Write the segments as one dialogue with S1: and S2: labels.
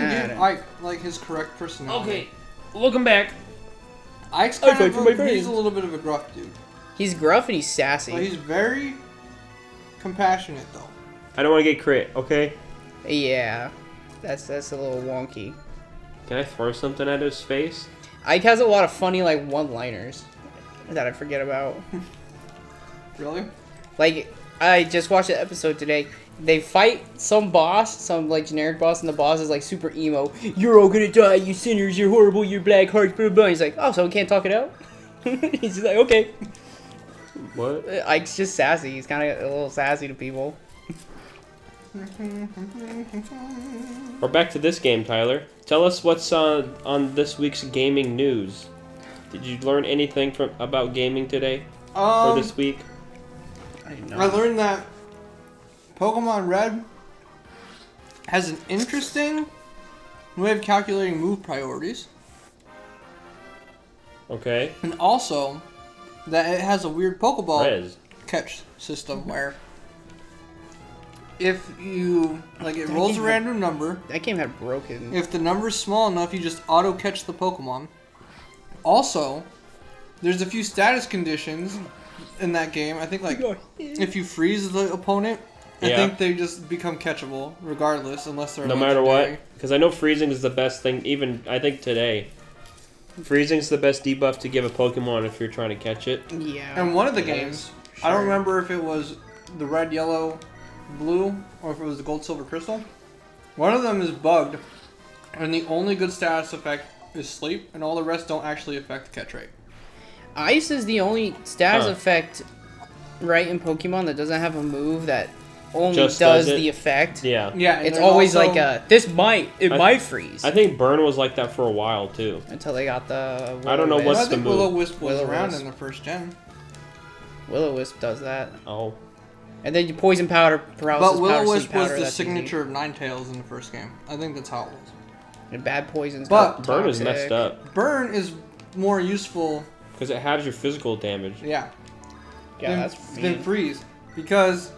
S1: doesn't give Ike like his correct personality.
S2: Okay, welcome back.
S1: Ike's kind of he's a little bit of a gruff dude.
S3: He's gruff and he's sassy.
S1: But he's very compassionate though.
S2: I don't want to get crit, okay?
S3: Yeah, that's a little wonky.
S2: Can I throw something at his face?
S3: Ike has a lot of funny like one-liners that I forget about.
S1: Really?
S3: Like I just watched an episode today. They fight some boss, some like generic boss, and the boss is like super emo. You're all gonna die, you sinners. You're horrible. You're black hearts. Blah, blah. He's like, oh, so we can't talk it out. He's just like, okay.
S2: What?
S3: Ike's just sassy. He's kind of a little sassy to people.
S2: We're back to this game, Tyler. Tell us what's on this week's gaming news. Did you learn anything about gaming today or this week?
S1: I learned that Pokemon Red has an interesting way of calculating move priorities.
S2: Okay.
S1: And also that it has a weird Pokeball catch system where if you, like, it rolls a random number.
S3: That game had broken.
S1: If the number's small enough, you just auto-catch the Pokemon. Also, there's a few status conditions in that game. I think, like, if you freeze the opponent, I think they just become catchable, regardless, unless they're
S2: no matter what. Because I know freezing is the best thing, even, I think, today. Freezing's the best debuff to give a Pokemon if you're trying to catch it.
S3: Yeah.
S1: And one of the games, I don't remember if it was the red, yellow, blue, or if it was the gold, silver, crystal. One of them is bugged, and the only good status effect is sleep, and all the rest don't actually affect catch rate.
S3: Ice is the only status effect, right, in Pokemon that doesn't have a move that only
S2: Just
S3: does
S2: it.
S3: the effect.
S1: Yeah,
S3: it's always
S1: also,
S3: like this might freeze.
S2: I think Burn was like that for a while too.
S3: Until they got the
S2: I don't know
S3: Will-O-Wisp.
S2: what's
S1: I
S2: the
S1: think
S2: move.
S1: Will-O-Wisp was around
S3: Will-O-Wisp.
S1: in the first gen.
S3: Will-O-Wisp does that.
S2: Oh.
S3: And then you poison powder, paralysis
S1: But
S3: powder,
S1: Will-O-Wisp
S3: sleep
S1: was
S3: powder,
S1: the
S3: that's
S1: signature of Ninetales in the first game. I think that's how it was.
S3: easy. And bad poisons.
S1: But
S2: Burn is messed up.
S1: Burn is more useful.
S2: Because it has your physical damage.
S1: Yeah.
S3: Yeah,
S1: than Freeze. Because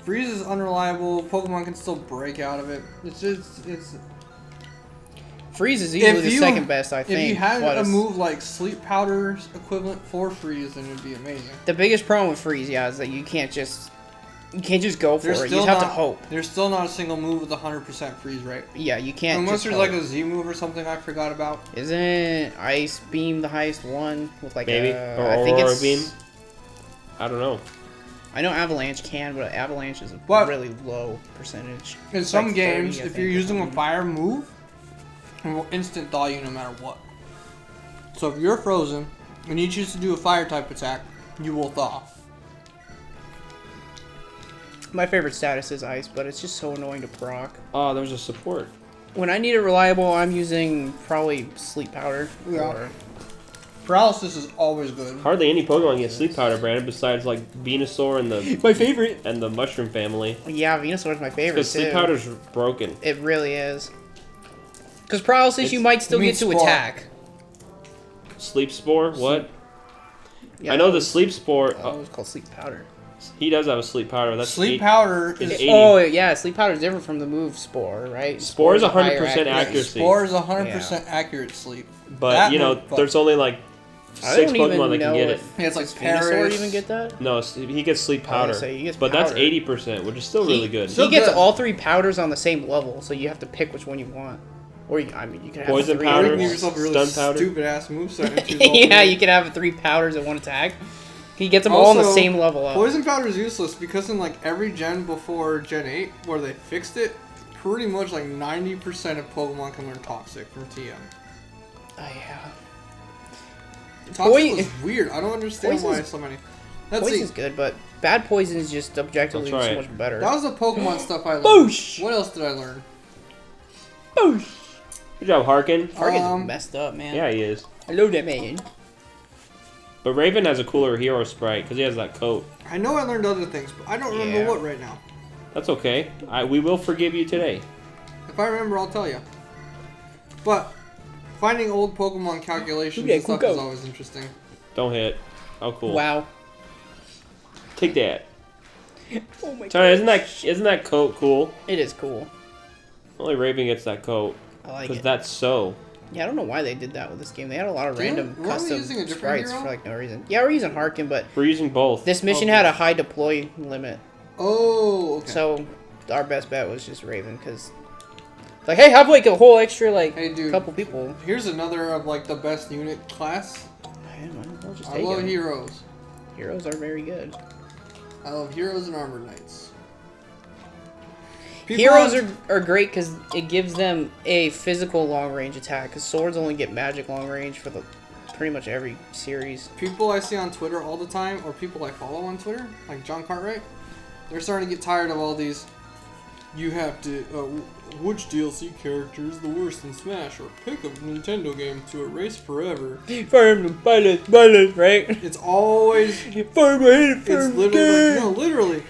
S1: Freeze is unreliable. Pokemon can still break out of it. It's
S3: Freeze is easily the second best, I think.
S1: If you had a move like Sleep Powder's equivalent for Freeze, then it'd be amazing.
S3: The biggest problem with Freeze, is that you can't just go for it. You just have to hope.
S1: There's still not a single move with 100% freeze rate.
S3: Yeah, you can't.
S1: Unless
S3: just
S1: there's
S3: hope.
S1: like a Z move or something I forgot about.
S3: Isn't Ice Beam the highest one with like
S2: Maybe
S3: a?
S2: or
S3: I think
S2: Aurora
S3: it's
S2: Beam. I don't know.
S3: I know Avalanche can, but Avalanche is a really low percentage.
S1: In
S3: It's
S1: some
S3: like
S1: games,
S3: 30,
S1: if you're using a fire move, it will instant thaw you no matter what. So if you're frozen and you choose to do a fire type attack, you will thaw.
S3: My favorite status is Ice, but it's just so annoying to proc.
S2: Oh, there's a support.
S3: When I need it reliable, I'm using probably Sleep Powder.
S1: Yeah. Paralysis is always good.
S2: Hardly any Pokemon get Sleep Powder, Brandon, besides like Venusaur and the
S3: My favorite.
S2: and the Mushroom family.
S3: Yeah, Venusaur is my favorite
S2: Because Sleep
S3: too.
S2: Powder's broken.
S3: It really is. Because Paralysis, you might still get to attack.
S2: Sleep Spore? What?
S3: Yeah,
S2: I know the Sleep Spore.
S3: Oh, it's called Sleep Powder.
S2: He does have a Sleep Powder. That's
S1: Sleep Powder
S2: is
S1: is
S2: 80.
S3: Oh, yeah, Sleep Powder is different from the move Spore, right?
S2: Spore is
S3: a higher
S2: 100% accuracy.
S1: Spore is 100% accurate sleep.
S2: But,
S1: That
S2: you know,
S1: move,
S2: there's only like
S3: I
S2: 6
S3: don't even
S2: Pokemon that
S3: know
S2: can get it.
S1: Yeah, it's like
S3: Venusaur
S1: Paris.
S3: even get that?
S2: No, he gets Sleep Powder.
S3: He gets
S2: but that's
S3: powder.
S2: 80%, which is still really good.
S3: He gets
S1: good.
S3: all 3 powders on the same level, so you have to pick which one you want. Or, you can have
S2: Poison
S3: 3
S2: powder,
S1: You give yourself a really
S2: Stun Powder.
S1: stupid ass moveset and choose all
S3: Yeah,
S1: three.
S3: you can have 3 powders at one attack. He gets them all on the
S1: Also,
S3: same level up.
S1: Poison Powder is useless because in like every gen before Gen 8 where they fixed it, pretty much like 90% of Pokemon can learn Toxic from TM.
S3: Oh, yeah.
S1: Toxic was weird. I don't understand why so many. Let's
S3: Poison's
S1: see.
S3: good, but bad poison is just objectively
S2: That's
S3: so
S2: right.
S3: much better.
S1: That was the Pokemon stuff I learned.
S3: Boosh!
S1: What else did I learn?
S3: Boosh!
S2: Good job, Harkin.
S3: Target's messed up, man.
S2: Yeah, he is.
S3: I love that man.
S2: But Raven has a cooler hero sprite because he has that coat.
S1: I know I learned other things, but I don't remember what right now.
S2: That's okay. We will forgive you today.
S1: If I remember, I'll tell you. But finding old Pokemon calculations and stuff is always interesting.
S2: Don't hit. How cool.
S3: Wow.
S2: Take that.
S3: Oh my
S2: Sorry, isn't that coat cool?
S3: It is cool.
S2: Only Raven gets that coat.
S3: I like
S2: Because
S3: it.
S2: that's so.
S3: Yeah, I don't know why they did that with this game. They had a lot of random
S1: Weren't we
S3: custom
S1: using a different
S3: sprites
S1: hero?
S3: for like no reason. Yeah, we're using Harkin, but
S2: We're using both.
S3: this mission
S1: Oh,
S3: had
S1: yeah.
S3: a high deploy limit.
S1: Oh, okay.
S3: So our best bet was just Raven, because like, hey, have like a whole extra like
S1: Hey, dude.
S3: couple people.
S1: Here's another of like the best unit class.
S3: Yeah, we'll just
S1: I
S3: take
S1: love
S3: them.
S1: heroes.
S3: Heroes are very good.
S1: I love heroes and armor knights. People
S3: Heroes
S1: on-
S3: are great because it gives them a physical long range attack. Because swords only get magic long range for the pretty much every series.
S1: people I see on Twitter all the time, or people I follow on Twitter, like John Cartwright, they're starting to get tired of all these. You have to. Which DLC character is the worst in Smash? Or pick a Nintendo game to erase forever.
S3: Fire Emblem, Violet, right?
S1: It's always.
S3: Fire Emblem,
S1: It's literally. No, literally.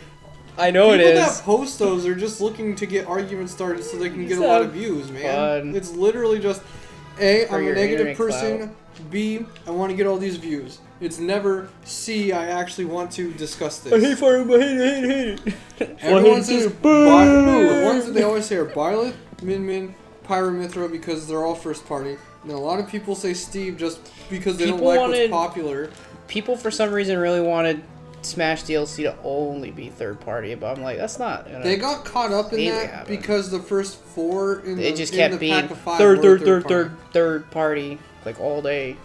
S3: I know it
S1: People
S3: is.
S1: that post those are just looking to get arguments started so they can get a lot of views, man.
S3: Fun.
S1: It's literally just, A,
S3: For
S1: I'm a
S3: your
S1: negative
S3: internet
S1: person.
S3: clout.
S1: B, I want to get all these views. It's never C, I actually want to discuss this.
S3: I hate Fire Emblem, I hate it.
S1: Everyone says,
S3: Boo!
S1: the ones that they always say are Violet, Min, Pyramithra because they're all first party. And a lot of people say Steve just because they don't
S3: People
S1: like
S3: wanted-
S1: what's popular.
S3: People for some reason really wanted Smash DLC to only be third party, but I'm like, that's not.
S1: They got caught up in
S3: Maybe
S1: that
S3: haven't.
S1: because the first four in
S3: They
S1: the,
S3: just
S1: in
S3: kept
S1: the
S3: being
S1: pack of five were
S3: third party, like all day.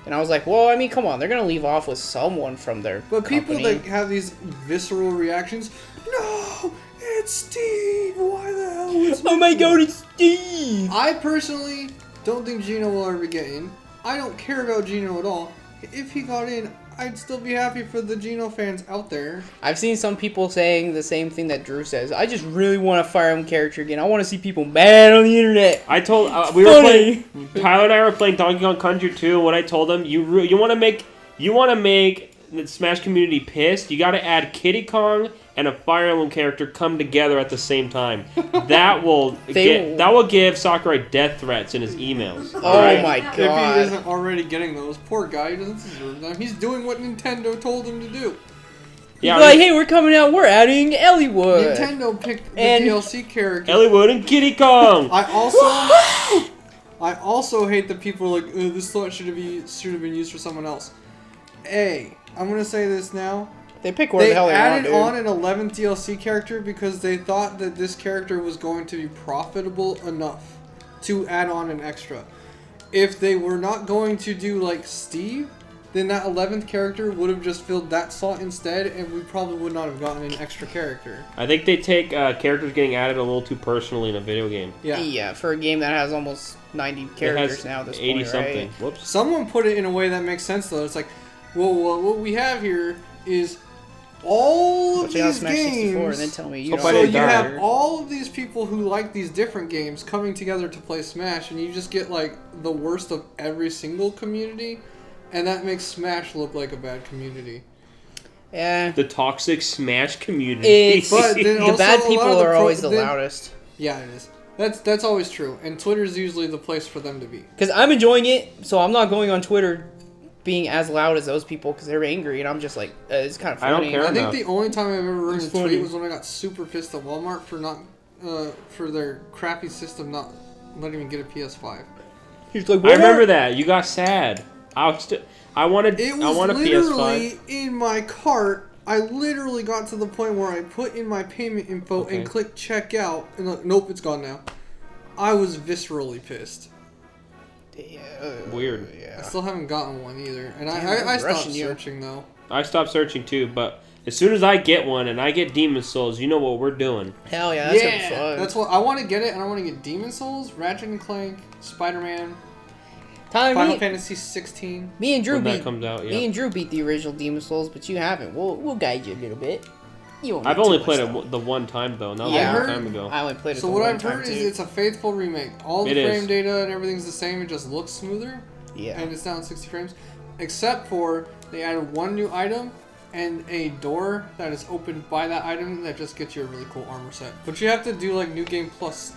S3: And I was like, well, I mean, come on, they're gonna leave off with someone from their
S1: But people
S3: company.
S1: that have these visceral reactions, no, it's Steve. Why the hell? It's
S3: Oh my
S1: me?"
S3: god, it's Steve!
S1: I personally don't think Gino will ever get in. I don't care about Gino at all. If he got in, I'd still be happy for the Gino fans out there.
S3: I've seen some people saying the same thing that Drew says. I just really want a Fire Emblem character again. I want to see people mad on the internet.
S2: I told we were
S3: Funny.
S2: playing. Tyler and I were playing Donkey Kong Country 2. When I told him you want to make the Smash community pissed, you got to add Kiddy Kong and a Fire Emblem character come together at the same time. That will give Sakurai death threats in his emails.
S3: Oh
S2: alright?
S3: my
S1: If he
S3: god.
S1: isn't already getting those, poor guy, he doesn't deserve them. He's doing what Nintendo told him to do.
S2: Yeah,
S3: Like, hey, we're coming out, we're adding Elliewood.
S1: Nintendo picked the
S3: And-
S1: DLC character.
S2: Elliewood and Kiddy Kong.
S1: I also hate that people are like, this slot should have been used for someone else. I'm gonna say this now.
S3: They pick where
S1: They
S3: the hell they want,
S1: added
S3: dude.
S1: on an 11th DLC character because they thought that this character was going to be profitable enough to add on an extra. If they were not going to do like Steve, then that 11th character would have just filled that slot instead, and we probably would not have gotten an extra character.
S2: I think they take characters getting added a little too personally in a video game.
S3: Yeah, for a game that has almost 90
S2: It
S3: characters
S2: has
S3: now at this
S2: 80
S3: point,
S2: something.
S3: right?
S2: Whoops.
S1: Someone put it in a way that makes sense though. It's like, well, what we have here is all of
S3: Check out
S1: these
S3: Smash 64 and
S1: games.
S3: then tell me you
S2: Hope
S3: know
S2: I
S1: So
S2: didn't
S1: you
S2: die.
S1: have all of these people who like these different games coming together to play Smash, and you just get like the worst of every single community, and that makes Smash look like a bad community.
S3: Yeah.
S2: The toxic Smash community.
S3: It's,
S1: But then
S3: the
S1: also
S3: bad
S1: a lot
S3: people
S1: of the
S3: are
S1: pro-
S3: always the
S1: then-
S3: loudest.
S1: Yeah, it is. That's always true, and Twitter's usually the place for them to be.
S3: Because I'm enjoying it, so I'm not going on Twitter being as loud as those people because they're angry, and I'm just like, it's kind of
S2: I
S3: funny.
S2: don't care.
S1: I think
S2: enough.
S1: the only time I've ever written
S3: It's
S1: a tweet
S3: funny.
S1: was when I got super pissed at Walmart for not for their crappy system not letting me get a PS5.
S3: He's like,
S2: I remember that. You got sad. I wanted
S1: It
S2: I
S1: was
S2: want a
S1: literally
S2: PS5.
S1: in my cart. I literally got to the point where I put in my payment info
S2: Okay.
S1: and clicked checkout, and like, nope, it's gone now. I was viscerally pissed.
S2: Weird.
S1: I
S3: Yeah.
S1: still haven't gotten one either, and
S3: Damn,
S1: I
S3: I'm
S1: stopped
S3: rushing you.
S1: searching though.
S2: I stopped searching too, but as soon as I get one and I get Demon Souls, you know what we're doing.
S3: Hell yeah, that's gonna be fun.
S1: That's what I want to get it, and I want to get Demon Souls, Ratchet and Clank, Spider-Man,
S3: Tyler,
S1: Final Fantasy 16.
S3: me and Drew
S2: When that
S3: beat.
S2: comes out,
S3: Me
S2: yeah.
S3: and Drew beat the original Demon Souls, but you haven't. We'll guide you a little bit. You won't
S2: I've
S3: need
S2: only
S3: too
S2: played
S3: much
S2: it the one time though. That was
S3: Yeah.
S2: a
S1: I
S2: long
S1: heard-
S2: time ago.
S3: I only played it.
S1: So
S3: the
S1: what
S3: one
S1: I've
S3: time,
S1: heard
S3: too.
S1: is it's a faithful remake. All the
S2: It is.
S1: frame data and everything's the same. It just looks smoother,
S3: Yeah.
S1: and it's down 60 frames. Except for they added one new item and a door that is opened by that item that just gets you a really cool armor set. But you have to do like New Game Plus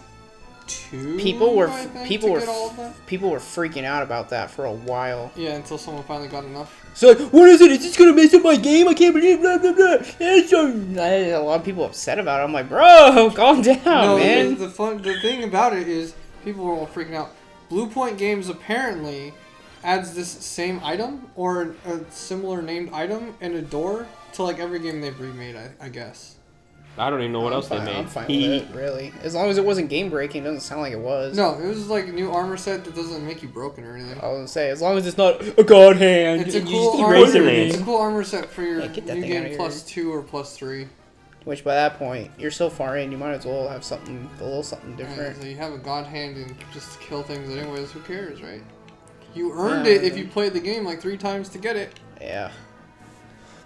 S1: 2.
S3: People were
S1: I think,
S3: people
S1: to
S3: were
S1: get all of them.
S3: people were freaking out about that for a while.
S1: Yeah, until someone finally got enough.
S3: So like, what is it? Is this gonna mess up my game? I can't believe blah blah blah. A lot of people upset about it. I'm like, bro, calm down,
S1: No,
S3: man.
S1: the thing about it is people were all freaking out. Blue Point Games apparently adds this same item or a similar named item and a door to like every game they've remade. I guess.
S2: I don't even know what else they made.
S3: I'm fine with it, really. As long as it wasn't game breaking, it doesn't sound like it was.
S1: No, it was like a new armor set that doesn't make you broken or anything.
S3: I was gonna say, as long as it's not a god hand.
S1: It's a
S3: and you
S1: cool
S3: just keep
S1: armor.
S3: raising
S2: Razor
S3: it.
S1: It's a cool armor set for your
S3: Yeah, get that
S1: new
S3: thing outta
S1: game
S3: here.
S1: +2 or +3.
S3: Which by that point, you're so far in, you might as well have something, a little something different.
S1: So you have a god hand and just kill things anyways. Who cares, right? You earned it if you played the game like 3 times to get it.
S3: Yeah.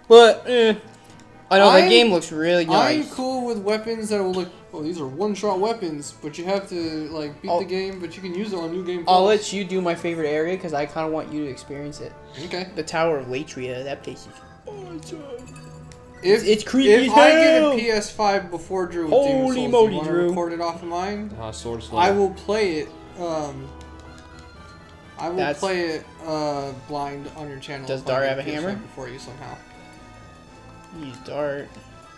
S3: But, I know the
S1: I'm-
S3: game looks really nice.
S1: I'm cool with weapons that will look. Oh, these are one-shot weapons, but you have to like beat the game. But you can use it on New Game Plus.
S3: I'll let you do my favorite area because I kind of want you to experience it.
S1: Okay.
S3: The Tower of Latria, that place is awesome.
S1: If
S3: creepy
S1: if
S3: as
S1: I
S3: hell.
S1: get a PS5 before Drew with
S3: Holy
S1: Demon's Souls,
S3: moly,
S1: you want to
S3: Drew.
S1: record it off of mine?
S2: Sword Slow.
S1: I will play it. I will
S3: That's-
S1: play it blind on your channel.
S3: Does
S1: if I
S3: Dar
S1: get
S3: have a
S1: PS5
S3: hammer?
S1: before you somehow?
S3: Use Dart.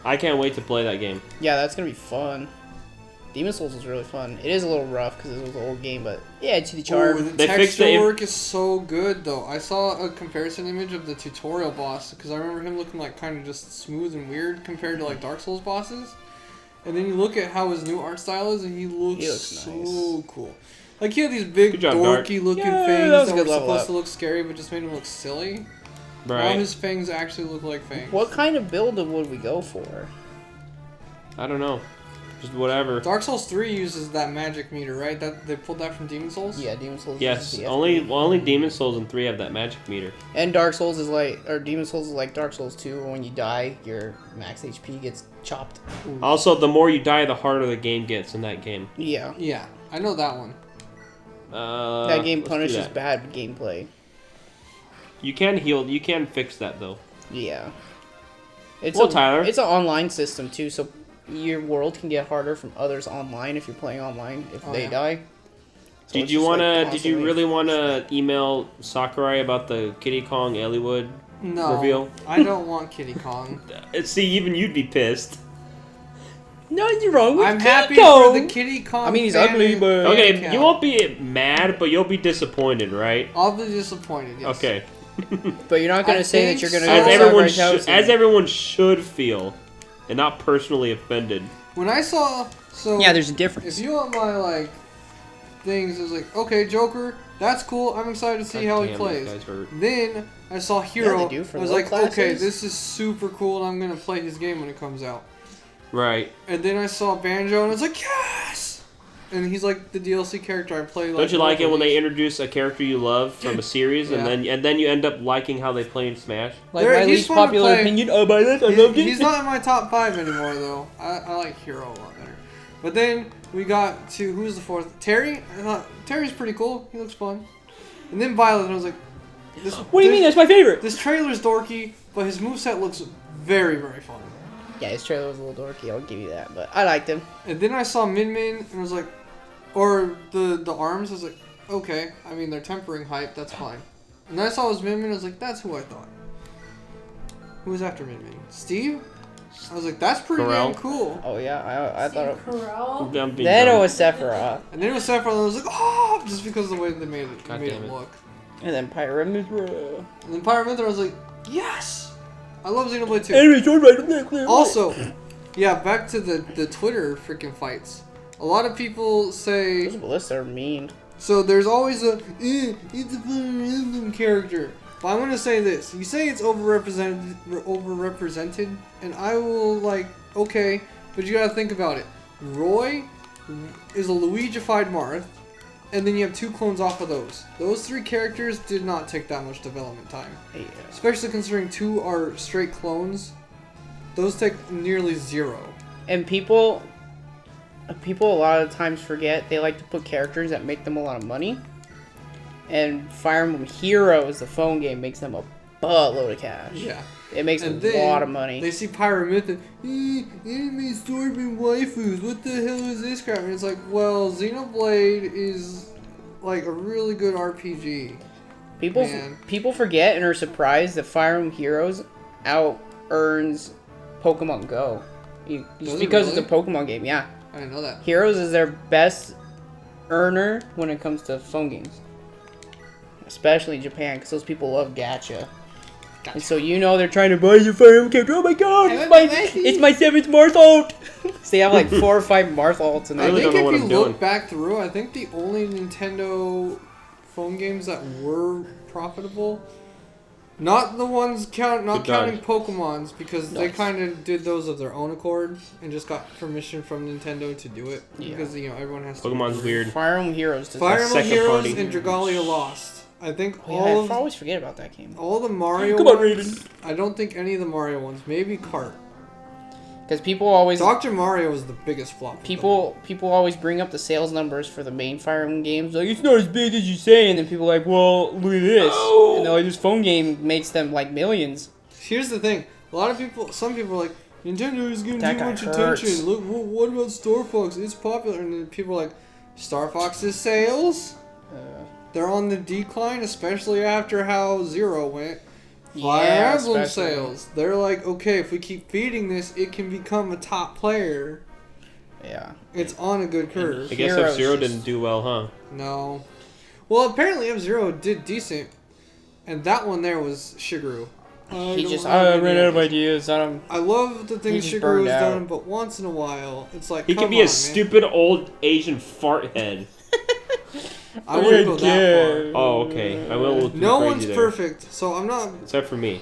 S2: I can't wait to play that game.
S3: Yeah, that's gonna be fun. Demon's Souls was really fun. It is a little rough because it was an old game, but yeah, to the
S1: Ooh,
S3: charm.
S1: the
S2: They fixed
S1: texture
S2: the
S1: work is so good though. I saw a comparison image of the tutorial boss because I remember him looking like kind of just smooth and weird compared to like Dark Souls bosses. And then you look at how his new art style is, and he looks so
S3: nice.
S1: cool. Like he had these big
S2: Good job, Dart.
S1: dorky looking
S3: Yeah,
S1: fangs
S3: that was
S1: that
S3: a
S1: were
S3: good level
S1: supposed
S3: up.
S1: to look scary, but just made him look silly. Now
S2: Right.
S1: his fangs actually look like fangs.
S3: What kind of build would we go for?
S2: I don't know. Just whatever.
S1: Dark Souls 3 uses that magic meter, right? That they pulled that from Demon Souls.
S3: Yeah, Demon's Souls.
S2: Yes,
S3: is the
S2: only Demon Souls and 3 have that magic meter.
S3: And Dark Souls is like, or Demon's Souls is like Dark Souls 2, where when you die, your max HP gets chopped.
S2: Also, the more you die, the harder the game gets in that game.
S3: Yeah.
S1: Yeah, I know that one.
S3: That game
S2: let's do
S3: punishes
S2: that.
S3: bad gameplay.
S2: You can heal. You can fix that though.
S3: Yeah. It's
S2: Well, Tyler.
S3: It's an online system too, so your world can get harder from others online if you're playing online if
S1: Oh,
S3: they
S1: yeah.
S3: die. So
S2: Did
S3: it's
S2: you
S3: just, like,
S2: wanna? Did you
S3: constantly-
S2: really wanna email Sakurai about the Kiddy Kong Elliowood
S1: No,
S2: reveal?
S1: I don't want Kiddy Kong.
S2: See, even you'd be pissed.
S3: No, you're wrong. With
S1: I'm
S3: Kiddy
S1: happy
S3: Kong.
S1: for the Kiddy Kong.
S3: I mean, he's
S1: fan
S3: ugly,
S1: and-
S3: but-
S2: Okay,
S1: account.
S2: you won't be mad, but you'll be disappointed, right?
S1: I'll be disappointed. Yes.
S2: Okay.
S3: But you're not gonna
S1: I
S3: say
S1: think
S3: that you're gonna
S1: so.
S3: go
S2: As
S3: to
S2: everyone,
S3: Sakurai's house.
S2: as everyone should feel, and not personally offended.
S1: When I saw
S3: Yeah, there's a difference.
S1: If you want my like things, it was like, okay, Joker, that's cool. I'm excited to see
S2: God
S1: how
S2: damn,
S1: he
S2: this
S1: plays.
S2: guy's hurt.
S1: Then I saw Hero.
S3: they do for
S1: I was
S3: low
S1: like, okay,
S3: classes.
S1: this is super cool, and I'm gonna play his game when it comes out.
S2: Right.
S1: And then I saw Banjo, and I was like, yes! And he's like the DLC character I play. Like,
S2: Don't you like it when they
S1: locally.
S2: introduce a character you love from a series,
S1: Yeah.
S2: and then you end up liking how they play in Smash?
S3: Like
S1: There-
S3: my
S1: he's
S3: least
S1: fun to
S3: popular
S1: play.
S3: opinion. Oh, by that, I loved it.
S1: He's not in my top 5 anymore, though. I like Hero a lot better. But then we got to, who's the 4th? Terry? I thought, Terry's pretty cool. He looks fun. And then Violet, and I was like, this,
S3: What do you mean? That's my favorite.
S1: This trailer's dorky, but his moveset looks very, very fun.
S3: Yeah, his trailer was a little dorky. I'll give you that, but I liked him.
S1: And then I saw Min Min, and I was like, or the arms, I was like, okay. I mean, they're tempering hype, that's fine. And then I saw it was Min Min, I was like, that's who I thought. Who was after Min Min? Steve? I was like, that's pretty
S2: Corel.
S1: damn cool.
S3: Oh yeah, I thought. It,
S4: Corral.
S2: I'm being
S3: then it
S2: dumb.
S3: was Sephiroth,
S1: And then it was Sephiroth, and I was like, oh, just because of the way they made it,
S2: God
S1: made
S2: damn
S1: it
S2: it.
S1: look.
S3: and then Pyramithra.
S1: And then Pyramithra, I was like, yes! I love Xenoblade 2.
S3: Anyway, sword right.
S1: Also, yeah, back to the Twitter freaking fights. A lot of people say,
S3: Those ballists are mean.
S1: so there's always it's a random character. But I want to say this. You say it's overrepresented, and I will like, okay, but you gotta think about it. Roy is a Luigified Marth, and then you have 2 clones off of those. Those 3 characters did not take that much development time.
S3: Yeah.
S1: Especially considering 2 are straight clones. Those take nearly 0.
S3: And people a lot of times forget they like to put characters that make them a lot of money. And Fire Emblem Heroes, the phone game, makes them a buttload of cash.
S1: Yeah.
S3: It makes
S1: And
S3: a
S1: then
S3: lot of money.
S1: They see Pyramid and anime absorbing waifus. What the hell is this crap? And it's like, well, Xenoblade is like a really good RPG.
S3: People forget and are surprised that Fire Emblem Heroes out earns Pokemon Go. Just because it's a Pokemon game, yeah.
S1: I didn't know that.
S3: Heroes is their best earner when it comes to phone games. Especially in Japan, because those people love gacha. And so they're trying to buy your Fire Emblem character. Oh my god, it's my 7th Marthalt! So they have like 4 or 5 Marthalts in there.
S1: I think if you look back through, I think the only Nintendo phone games that were profitable, not the ones counting Pokemon's, because they kind of did those of their own accord and just got permission from Nintendo to do it. Yeah. Because everyone has to.
S2: Pokemon's weird.
S3: Fire Emblem Heroes.
S1: Fire Emblem Heroes and Dragalia Lost. I think
S3: I always forget about that game.
S1: All the Mario ones. I don't think any of the Mario ones. Maybe Kart.
S3: Because people always...
S1: Dr. Mario was the biggest flop.
S3: People always bring up the sales numbers for the main Fire Emblem games. Like, it's not as big as you say. And then people are like, well, look at this. Oh. And they're like, this phone game makes them like millions.
S1: Here's the thing. Some people are like, Nintendo is getting too much attention. Look, what about Star Fox? It's popular. And then people are like, Star Fox's sales? They're on the decline, especially after how Zero went. Fire Emblem sales. They're like, okay, if we keep feeding this, it can become a top player.
S3: Yeah.
S1: It's on a good curve.
S2: I guess F-Zero didn't do well, huh?
S1: No. Well, apparently F-Zero did decent, and that one there was Shigeru.
S3: I ran out of ideas.
S1: I love the things Shigeru has done, but once in a while, it's like,
S2: he can be a stupid old Asian fart head.
S1: I wouldn't go that
S2: far. Oh, okay. I will.
S1: No one's perfect, so I'm not.
S2: Except for me.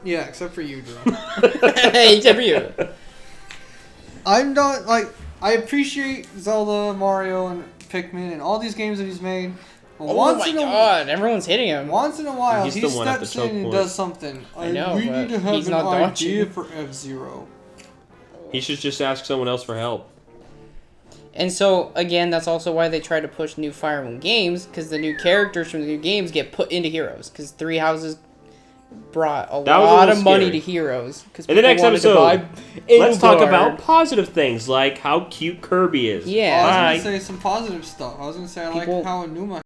S1: Yeah, except for you, Drew.
S3: Except for you.
S1: I'm not like I appreciate Zelda, Mario, and Pikmin, and all these games that he's made.
S3: Oh my god! Everyone's hitting him.
S1: Once in a while, he steps in and does something.
S3: I know,
S1: we need to have an idea for F-Zero.
S2: He should just ask someone else for help.
S3: And so, again, that's also why they try to push new Fire Emblem games, because the new characters from the new games get put into Heroes, because Three Houses brought a lot of money to Heroes.
S2: In the next episode, let's talk about positive things, like how cute Kirby is.
S3: Yeah.
S1: I was going to say some positive stuff. I was going to say I like how Enuma